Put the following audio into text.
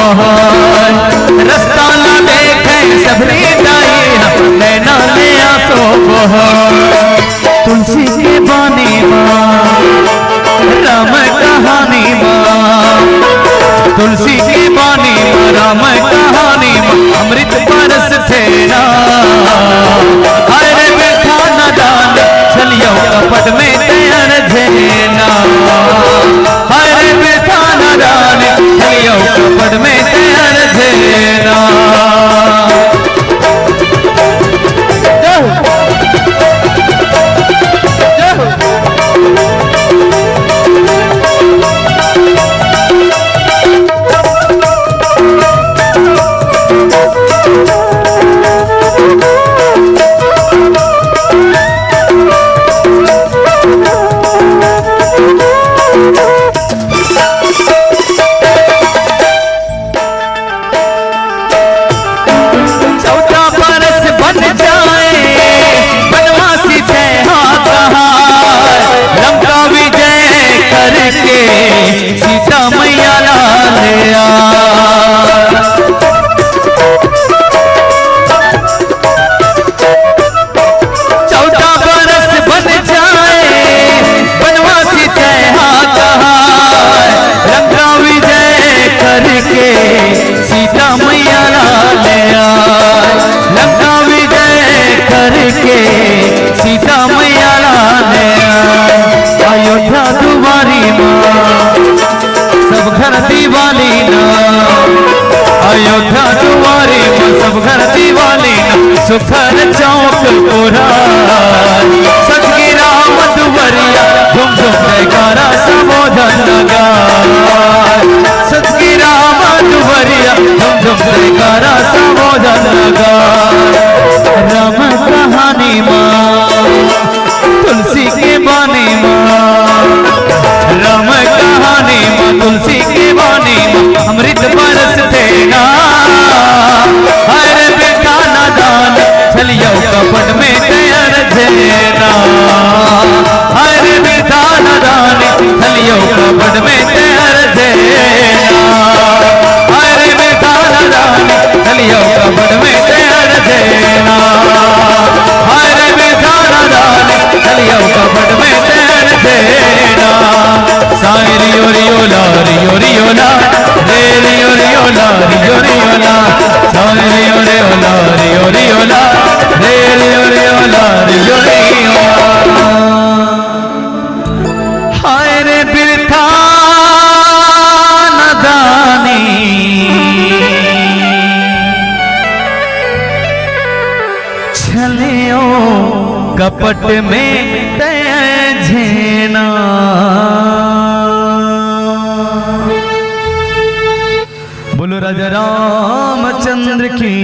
बहुत रास्ता ना देखे सबरी दाई नैना ले आसो बहुत तुलसी के बानी माँ राम कहानी माँ तुलसी की बानी माँ राम कहानी माँ अमृत बरस थे ना अरे बैठा न दान चलियो कपट में तैयार झेना अरे बैठा न दान चलियो कपट में तैयार झेना सीता मैया लालिया चौदह बरस बन जाए बनवासी तैहा कहा लंका विजय करके सीता मैया लालिया लंका विजय करके सीता मैया लालिया अयोध्या तुम्हारी माँ सब घर दिवाली ना अयोध्या तुम्हारी माँ सब घर दिवाली ना सुखर चौक पूरा सचगी राम दुवरिया झुम झुम जयकारा संबोधन लगा सचगी राम दुवरिया झुम झुम जयकारा संबोधन लगा राम कहानी माँ तुलसी के बानी माँ राम कहानी माँ तुलसी के बानी माँ अमृत बरस देना हर बेटा ना दान चलियो कपट में तैयार देना हर बेटा ना दान चलियो कपट में तैयार देना हर बेटा ना दान चलियो कपट में तैयार देना हर बेटा ना दान चलियो कपट में तैयार देना साई रियो रियो ला रियो रियो ला रे रियो रियो ला रियो रियो ला साई रियो रियो ला रियो रियो ला रे रियो रियो ला रियो रियो हाय रे बिरथा नदानी छलियो कपट में तय झेना बोलो राजा रामचंद्र की